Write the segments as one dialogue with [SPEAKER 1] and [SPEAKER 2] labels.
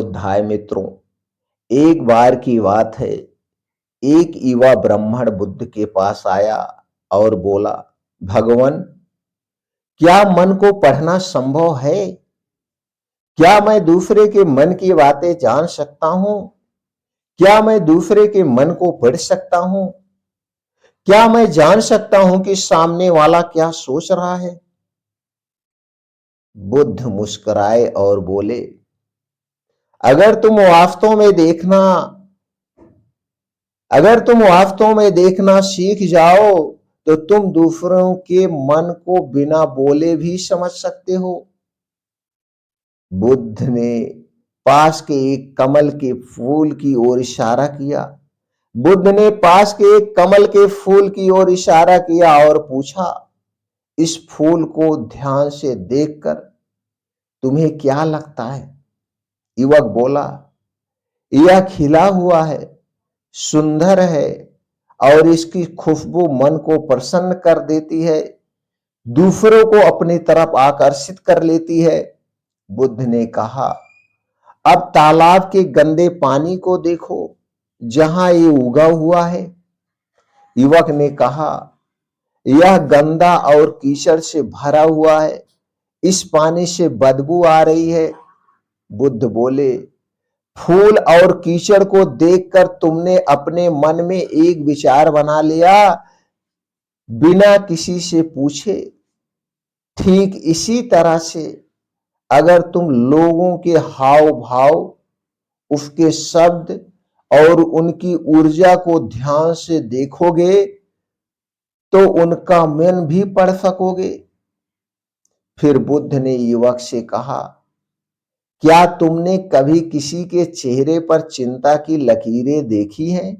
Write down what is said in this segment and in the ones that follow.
[SPEAKER 1] बुद्धाय मित्रों, एक बार की बात है, एक युवा ब्राह्मण बुद्ध के पास आया और बोला, भगवान, क्या मन को पढ़ना संभव है? क्या मैं दूसरे के मन की बातें जान सकता हूं? क्या मैं दूसरे के मन को पढ़ सकता हूं? क्या मैं जान सकता हूं कि सामने वाला क्या सोच रहा है? बुद्ध मुस्कुराए और बोले, अगर तुम वास्तव में देखना अगर तुम वास्तव में देखना सीख जाओ तो तुम दूसरों के मन को बिना बोले भी समझ सकते हो। बुद्ध ने पास के एक कमल के फूल की ओर इशारा किया। बुद्ध ने पास के एक कमल के फूल की ओर इशारा किया और पूछा, इस फूल को ध्यान से देखकर तुम्हें क्या लगता है? युवक बोला, यह खिला हुआ है, सुंदर है और इसकी खुशबू मन को प्रसन्न कर देती है, दूसरों को अपनी तरफ आकर्षित कर लेती है। बुद्ध ने कहा, अब तालाब के गंदे पानी को देखो जहां ये उगा हुआ है। युवक ने कहा, यह गंदा और कीचड़ से भरा हुआ है, इस पानी से बदबू आ रही है। बुद्ध बोले, फूल और कीचड़ को देखकर तुमने अपने मन में एक विचार बना लिया बिना किसी से पूछे। ठीक इसी तरह से अगर तुम लोगों के हाव भाव, उसके शब्द और उनकी ऊर्जा को ध्यान से देखोगे तो उनका मन भी पढ़ सकोगे। फिर बुद्ध ने युवक से कहा, क्या तुमने कभी किसी के चेहरे पर चिंता की लकीरें देखी हैं?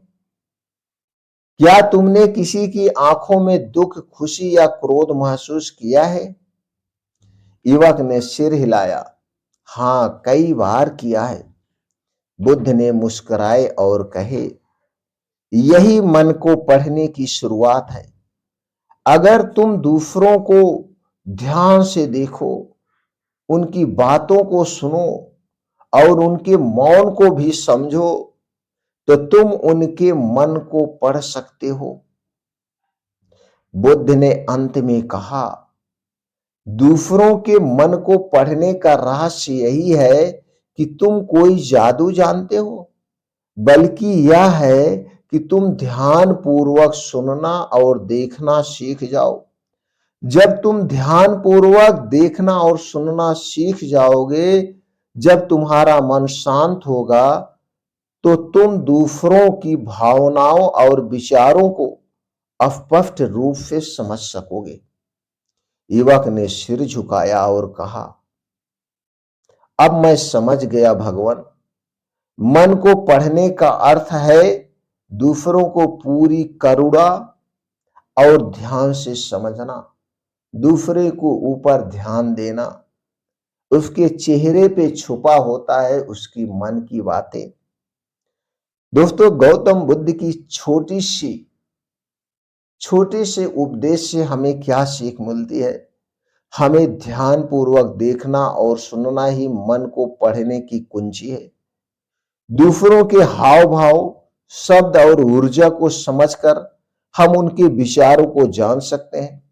[SPEAKER 1] क्या तुमने किसी की आंखों में दुख, खुशी या क्रोध महसूस किया है? युवक ने सिर हिलाया, हां, कई बार किया है। बुद्ध ने मुस्कुराए और कहे, यही मन को पढ़ने की शुरुआत है। अगर तुम दूसरों को ध्यान से देखो, उनकी बातों को सुनो और उनके मौन को भी समझो तो तुम उनके मन को पढ़ सकते हो। बुद्ध ने अंत में कहा, दूसरों के मन को पढ़ने का रहस्य यही है कि तुम कोई जादू जानते हो, बल्कि यह है कि तुम ध्यान पूर्वक सुनना और देखना सीख जाओ। जब तुम ध्यान पूर्वक देखना और सुनना सीख जाओगे, जब तुम्हारा मन शांत होगा, तो तुम दूसरों की भावनाओं और विचारों को स्पष्ट रूप से समझ सकोगे। युवक ने सिर झुकाया और कहा, अब मैं समझ गया भगवान, मन को पढ़ने का अर्थ है दूसरों को पूरी करुणा और ध्यान से समझना, दूसरे को ऊपर ध्यान देना। उसके चेहरे पे छुपा होता है उसकी मन की बातें। दोस्तों, गौतम बुद्ध की छोटे से उपदेश से हमें क्या सीख मिलती है? हमें ध्यान पूर्वक देखना और सुनना ही मन को पढ़ने की कुंजी है। दूसरों के हाव भाव, शब्द और ऊर्जा को समझकर हम उनके विचारों को जान सकते हैं।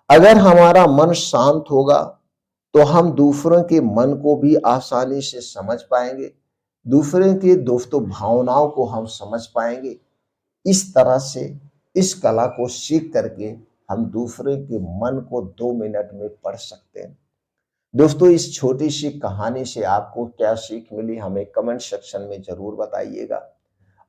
[SPEAKER 1] अगर हमारा मन शांत होगा तो हम दूसरों के मन को भी आसानी से समझ पाएंगे, दूसरे के दोस्तों भावनाओं को हम समझ पाएंगे। इस तरह से इस कला को सीख करके हम दूसरे के मन को 2 मिनट में पढ़ सकते हैं। दोस्तों, इस छोटी सी कहानी से आपको क्या सीख मिली हमें कमेंट सेक्शन में जरूर बताइएगा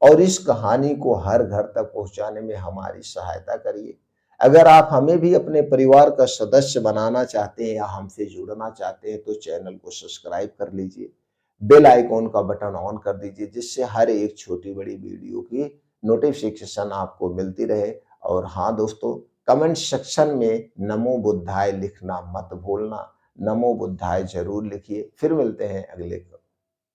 [SPEAKER 1] और इस कहानी को हर घर तक पहुंचाने में हमारी सहायता करिए। अगर आप हमें भी अपने परिवार का सदस्य बनाना चाहते हैं या हमसे जुड़ना चाहते हैं तो चैनल को सब्सक्राइब कर लीजिए, बेल आइकॉन का बटन ऑन कर दीजिए, जिससे हर एक छोटी बड़ी वीडियो की नोटिफिकेशन आपको मिलती रहे। और हाँ दोस्तों, कमेंट सेक्शन में नमो बुद्धाय लिखना मत भूलना। नमो बुद्धाय जरूर लिखिए। फिर मिलते हैं अगले